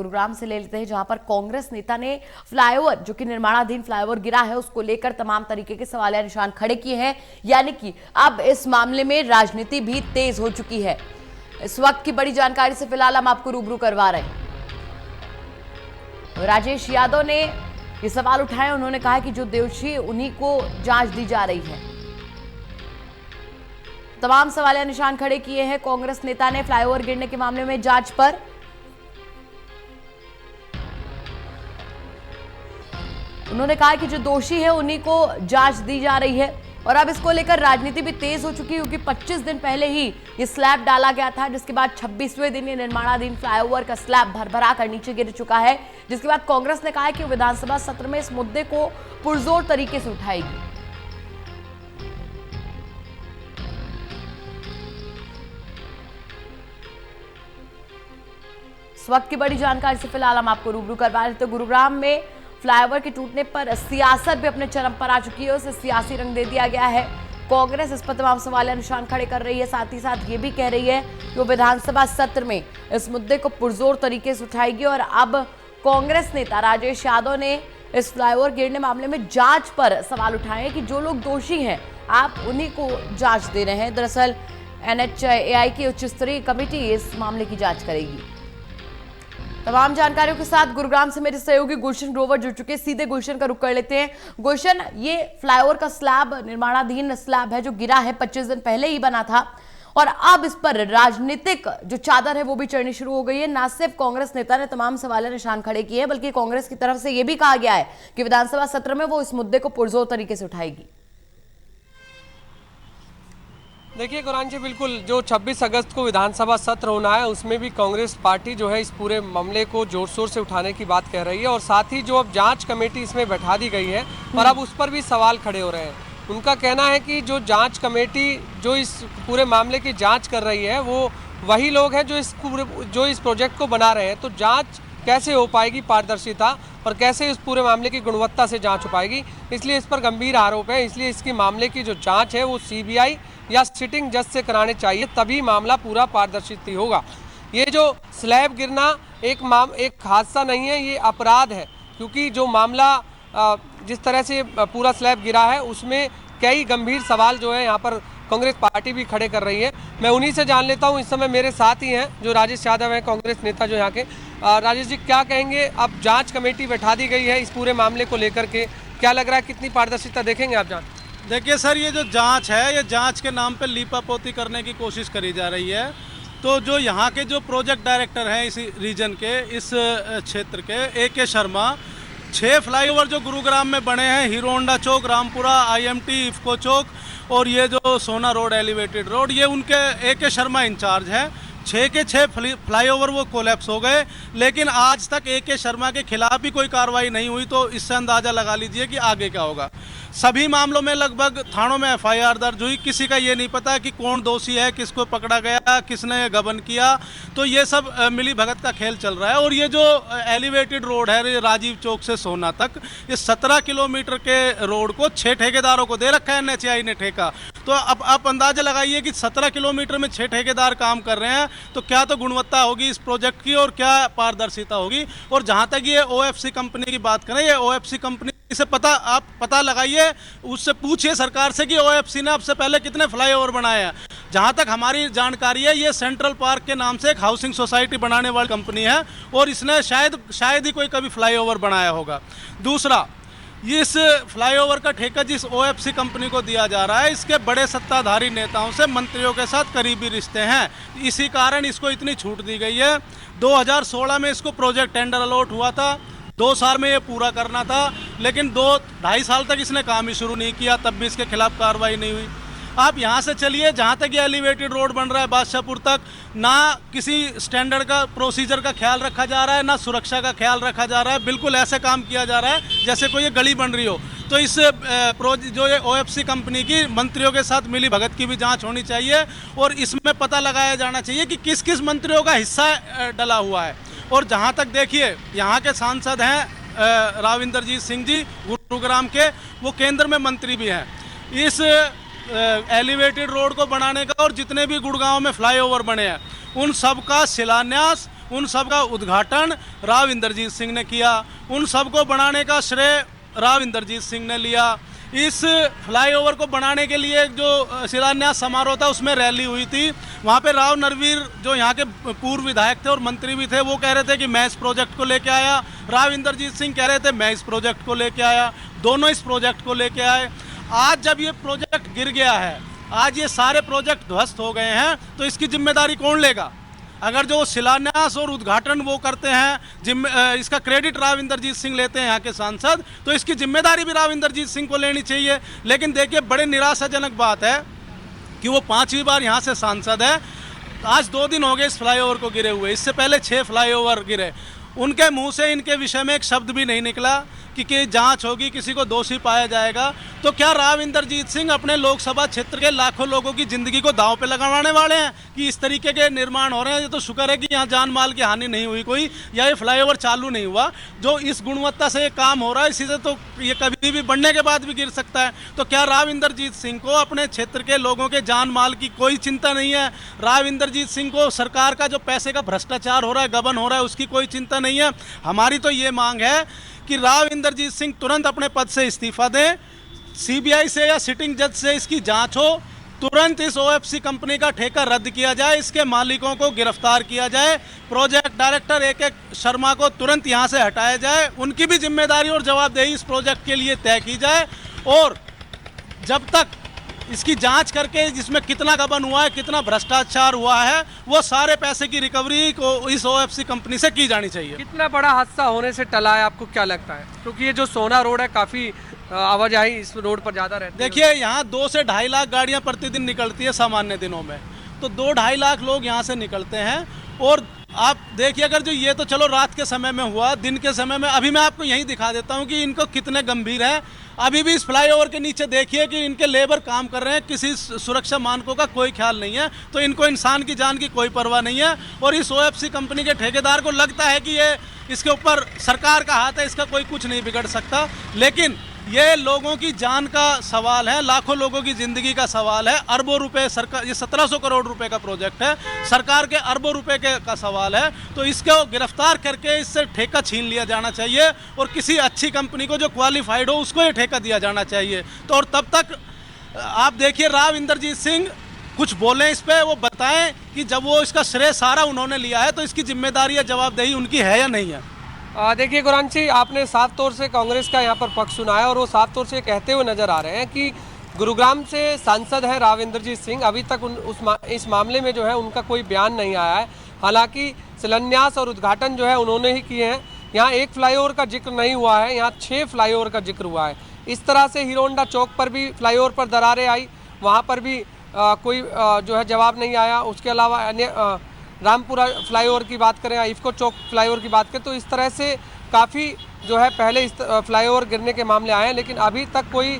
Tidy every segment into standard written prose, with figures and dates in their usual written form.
गुरुग्राम से ले लेते हैं, जहां पर कांग्रेस नेता ने फ्लाईओवर, जो कि निर्माणाधीन फ्लाईओवर गिरा है, उसको लेकर तमाम तरीके के सवालिया निशान खड़े किए हैं। यानी कि अब इस मामले में राजनीति भी तेज हो चुकी है। इस वक्त की बड़ी जानकारी से फिलहाल हम आपको रूबरू करवा रहे हैं। राजेश यादव ने ये सवाल उठाए। उन्होंने कहा कि जो दोषी उन्हीं को जांच दी जा रही है। तमाम सवालिया निशान खड़े किए हैं कांग्रेस नेता ने फ्लाईओवर गिरने के मामले में जांच पर। उन्होंने कहा कि जो दोषी है उन्हीं को जांच दी जा रही है और अब इसको लेकर राजनीति भी तेज हो चुकी है, क्योंकि 25 दिन पहले ही ये स्लैब डाला गया था, जिसके बाद 26वें दिन ये निर्माणाधीन फ्लाईओवर का स्लैब भरभरा कर नीचे गिर चुका है। जिसके बाद कांग्रेस ने कहा है कि विधानसभा सत्र में इस मुद्दे को पुरजोर तरीके से उठाएगी। इस वक्त की बड़ी जानकारी से फिलहाल हम आपको रूबरू करवा रहे थे। गुरुग्राम में फ्लाईओवर के टूटने पर सियासत भी अपने चरम पर आ चुकी है, उसे सियासी रंग दे दिया गया है। कांग्रेस इस पर तमाम सवालिया निशान खड़े कर रही है, साथ ही साथ ये भी कह रही है कि वो विधानसभा सत्र में इस मुद्दे को पुरजोर तरीके से उठाएगी। और अब कांग्रेस नेता राजेश यादव ने इस फ्लाईओवर गिरने मामले में जांच पर सवाल उठाए कि जो लोग दोषी हैं आप उन्हीं को जांच दे रहे हैं। दरअसल NHAI की उच्च स्तरीय कमेटी इस मामले की जांच करेगी। तमाम जानकारियों के साथ गुरुग्राम से मेरे सहयोगी गुलशन ग्रोवर जुड़ चुके हैं। सीधे गुलशन का रुख कर लेते हैं। गुलशन, ये फ्लाईओवर का स्लैब, निर्माणाधीन स्लैब है जो गिरा है, 25 दिन पहले ही बना था और अब इस पर राजनीतिक जो चादर है वो भी चढ़नी शुरू हो गई है। ना सिर्फ कांग्रेस नेता ने तमाम सवालिया निशान खड़े किए हैं, बल्कि कांग्रेस की तरफ से यह भी कहा गया है कि विधानसभा सत्र में वो इस मुद्दे को पुरजोर तरीके से उठाएगी। देखिए कुरान जी, बिल्कुल जो 26 अगस्त को विधानसभा सत्र होना है उसमें भी कांग्रेस पार्टी जो है इस पूरे मामले को जोर शोर से उठाने की बात कह रही है और साथ ही जो अब जांच कमेटी इसमें बैठा दी गई है पर अब उस पर भी सवाल खड़े हो रहे हैं। उनका कहना है कि जो जांच कमेटी जो इस पूरे मामले की जांच कर रही है वो वही लोग हैं जो इस प्रोजेक्ट को बना रहे हैं, तो जाँच कैसे हो पाएगी पारदर्शिता और कैसे इस पूरे मामले की गुणवत्ता से जांच हो पाएगी, इसलिए इस पर गंभीर आरोप है। इसलिए इसकी मामले की जो जांच है वो CBI या सिटिंग जज से कराने चाहिए, तभी मामला पूरा पारदर्शित होगा। ये जो स्लैब गिरना एक हादसा नहीं है, ये अपराध है, क्योंकि जो मामला जिस तरह से पूरा स्लैब गिरा है उसमें कई गंभीर सवाल जो है यहाँ पर कांग्रेस पार्टी भी खड़े कर रही है। मैं उन्हीं से जान लेता हूँ, इस समय मेरे साथ ही हैं जो राजेश यादव हैं, कांग्रेस नेता जो यहाँ के। राजेश जी, क्या कहेंगे? अब जांच कमेटी बैठा दी गई है इस पूरे मामले को लेकर के, क्या लग रहा है कितनी पारदर्शिता देखेंगे आप जांच? देखिए सर, ये जो जांच है, ये जांच के नाम पे लीपापोती करने की कोशिश करी जा रही है। तो जो यहाँ के जो प्रोजेक्ट डायरेक्टर हैं इस रीजन के, इस क्षेत्र के, AK शर्मा, 6 फ्लाईओवर जो गुरुग्राम में बने हैं, हीरो होंडा चौक, रामपुरा, IMT, इफ्को चौक और ये जो सोना रोड, एलिवेटेड रोड, ये उनके AK शर्मा इंचार्ज हैं। 6 के 6 फ्लाईओवर वो कोलैप्स हो गए, लेकिन आज तक AK शर्मा के खिलाफ भी कोई कार्रवाई नहीं हुई, तो इससे अंदाज़ा लगा लीजिए कि आगे क्या होगा। सभी मामलों में लगभग थानों में FIR दर्ज हुई, किसी का ये नहीं पता कि कौन दोषी है, किसको पकड़ा गया, किसने गबन किया, तो ये सब मिली भगत का खेल चल रहा है। और ये जो एलिवेटेड रोड है राजीव चौक से सोना तक, ये 17 किलोमीटर के रोड को 6 ठेकेदारों को दे रखा है NHAI ने ठेका। तो अब आप अंदाजा लगाइए कि 17 किलोमीटर में 6 ठेकेदार काम कर रहे हैं, तो क्या तो गुणवत्ता होगी इस प्रोजेक्ट की और क्या पारदर्शिता होगी। और जहाँ तक ये OFC कंपनी की बात करें, ये OFC कंपनी से आप पता लगाइए, उससे पूछिए सरकार से कि OFC ने आपसे पहले कितने फ्लाईओवर बनाए हैं। जहाँ तक हमारी जानकारी है, ये सेंट्रल पार्क के नाम से एक हाउसिंग सोसाइटी बनाने वाली कंपनी है और इसने शायद ही कोई कभी फ्लाईओवर बनाया होगा। दूसरा, इस फ्लाईओवर का ठेका जिस OFC कंपनी को दिया जा रहा है, इसके बड़े सत्ताधारी नेताओं से मंत्रियों के साथ करीबी रिश्ते हैं, इसी कारण इसको इतनी छूट दी गई है। 2016 में इसको प्रोजेक्ट टेंडर अलॉट हुआ था, 2 साल में ये पूरा करना था, लेकिन 2-2.5 साल तक इसने काम ही शुरू नहीं किया, तब भी इसके खिलाफ कार्रवाई नहीं हुई। आप यहाँ से चलिए, जहाँ तक ये एलिवेटेड रोड बन रहा है बादशाहपुर तक, ना किसी स्टैंडर्ड का प्रोसीजर का ख्याल रखा जा रहा है, ना सुरक्षा का ख्याल रखा जा रहा है, बिल्कुल ऐसे काम किया जा रहा है जैसे कोई ये गली बन रही हो। तो इस जो ये OFC कंपनी की मंत्रियों के साथ मिली भगत की भी जांच होनी चाहिए और इसमें पता लगाया जाना चाहिए कि किस किस मंत्रियों का हिस्सा डला हुआ है। और जहाँ तक देखिए, यहाँ के सांसद हैं राविंदरजीत सिंह जी गुरुग्राम के, वो केंद्र में मंत्री भी हैं। इस एलिवेटेड रोड को बनाने का और जितने भी गुड़गांव में फ्लाईओवर बने हैं उन सब का शिलान्यास उन सब का उद्घाटन राव इंद्रजीत सिंह ने किया, उन सब को बनाने का श्रेय राव इंद्रजीत सिंह ने लिया। इस फ्लाईओवर को बनाने के लिए जो शिलान्यास समारोह था उसमें रैली हुई थी, वहाँ पे राव नरवीर जो यहाँ के पूर्व विधायक थे और मंत्री भी थे, वो कह रहे थे कि मैं इस प्रोजेक्ट को लेके आया। राव इंद्रजीत सिंह कह रहे थे मैं इस प्रोजेक्ट को लेके आया, दोनों इस प्रोजेक्ट को लेके आए। आज जब ये प्रोजेक्ट गिर गया है, आज ये सारे प्रोजेक्ट ध्वस्त हो गए हैं, तो इसकी जिम्मेदारी कौन लेगा? अगर जो शिलान्यास और उद्घाटन वो करते हैं, इसका क्रेडिट राव इंद्रजीत सिंह लेते हैं यहाँ के सांसद, तो इसकी जिम्मेदारी भी राव इंद्रजीत सिंह को लेनी चाहिए। लेकिन देखिए, बड़े निराशाजनक बात है कि वो 5वीं बार यहाँ से सांसद है। आज 2 दिन हो गए इस फ्लाईओवर को गिरे हुए, इससे पहले 6 फ्लाईओवर गिरे। उनके मुंह से इनके विषय में एक शब्द भी नहीं निकला कि जांच होगी, किसी को दोषी पाया जाएगा। तो क्या राव इंद्रजीत सिंह अपने लोकसभा क्षेत्र के लाखों लोगों की जिंदगी को दांव पे लगाने वाले हैं कि इस तरीके के निर्माण हो रहे हैं? ये तो शुक्र है कि यहाँ जान माल की हानि नहीं हुई कोई, या ये फ्लाईओवर चालू नहीं हुआ। जो इस गुणवत्ता से ये काम हो रहा है, इसी से तो ये कभी भी बनने के बाद भी गिर सकता है। तो क्या राव इंद्रजीत सिंह को अपने क्षेत्र के लोगों के जान माल की कोई चिंता नहीं है? राव इंद्रजीत सिंह को सरकार का जो पैसे का भ्रष्टाचार हो रहा है, गबन हो रहा है, उसकी कोई चिंता नहीं है? हमारी तो ये मांग है कि राव इंद्रजीत सिंह तुरंत अपने पद से इस्तीफा दें, सीबीआई से या सिटिंग जज से इसकी जांच हो, तुरंत इस ओएफसी कंपनी का ठेका रद्द किया जाए, इसके मालिकों को गिरफ्तार किया जाए, प्रोजेक्ट डायरेक्टर AK शर्मा को तुरंत यहां से हटाया जाए, उनकी भी जिम्मेदारी और जवाबदेही इस प्रोजेक्ट के लिए तय की जाए। और जब तक इसकी जांच करके जिसमें कितना गबन हुआ है, कितना भ्रष्टाचार हुआ है, वो सारे पैसे की रिकवरी को इस ओएफसी कंपनी से की जानी चाहिए। कितना बड़ा हादसा होने से टला है, आपको क्या लगता है? क्योंकि ये जो सोना रोड है, काफ़ी आवाजाही इस रोड पर ज़्यादा रहती है। देखिए, यहाँ 2 से 2.5 लाख गाड़ियाँ प्रतिदिन निकलती है सामान्य दिनों में, तो 2-2.5 लाख लोग यहाँ से निकलते हैं। और आप देखिए, अगर जो ये तो चलो रात के समय में हुआ, दिन के समय में अभी मैं आपको यहीं दिखा देता हूँ कि इनको कितने गंभीर हैं। अभी भी इस फ्लाईओवर के नीचे देखिए कि इनके लेबर काम कर रहे हैं, किसी सुरक्षा मानकों का कोई ख्याल नहीं है। तो इनको इंसान की जान की कोई परवाह नहीं है। और इस ओएफसी कंपनी के ठेकेदार को लगता है कि ये इसके ऊपर सरकार का हाथ है, इसका कोई कुछ नहीं बिगड़ सकता। लेकिन ये लोगों की जान का सवाल है, लाखों लोगों की जिंदगी का सवाल है, अरबों रुपए सरकार, ये 1700 करोड़ रुपए का प्रोजेक्ट है, सरकार के अरबों रुपए का सवाल है। तो इसको गिरफ्तार करके इससे ठेका छीन लिया जाना चाहिए और किसी अच्छी कंपनी को जो क्वालिफाइड हो उसको ये ठेका दिया जाना चाहिए। तो और तब तक आप देखिए, राव इंद्रजीत सिंह कुछ बोलें इस पर, वो बताएं कि जब वो इसका श्रेय सारा उन्होंने लिया है तो इसकी जिम्मेदारी या जवाबदेही उनकी है या नहीं है। देखिए गुरांची, आपने साफ तौर से कांग्रेस का यहाँ पर पक्ष सुना है और वो साफ तौर से कहते हुए नजर आ रहे हैं कि गुरुग्राम से सांसद है राव इंद्रजीत सिंह, अभी तक इस मामले में जो है उनका कोई बयान नहीं आया है। हालांकि शिलान्यास और उद्घाटन जो है उन्होंने ही किए हैं। यहाँ एक फ्लाईओवर का जिक्र नहीं हुआ है, यहाँ 6 फ्लाईओवर का जिक्र हुआ है। इस तरह से हीरो होंडा चौक पर भी फ्लाईओवर पर दरारें आई, वहाँ पर भी कोई जो है जवाब नहीं आया। उसके अलावा अन्य रामपुरा फ्लाईओवर की बात करें, इफ्को चौक फ्लाईओवर की बात करें, तो इस तरह से काफ़ी जो है पहले इस फ्लाईओवर गिरने के मामले आए हैं, लेकिन अभी तक कोई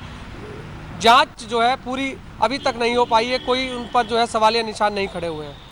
जांच जो है पूरी अभी तक नहीं हो पाई है, कोई उन पर जो है सवालिया निशान नहीं खड़े हुए हैं।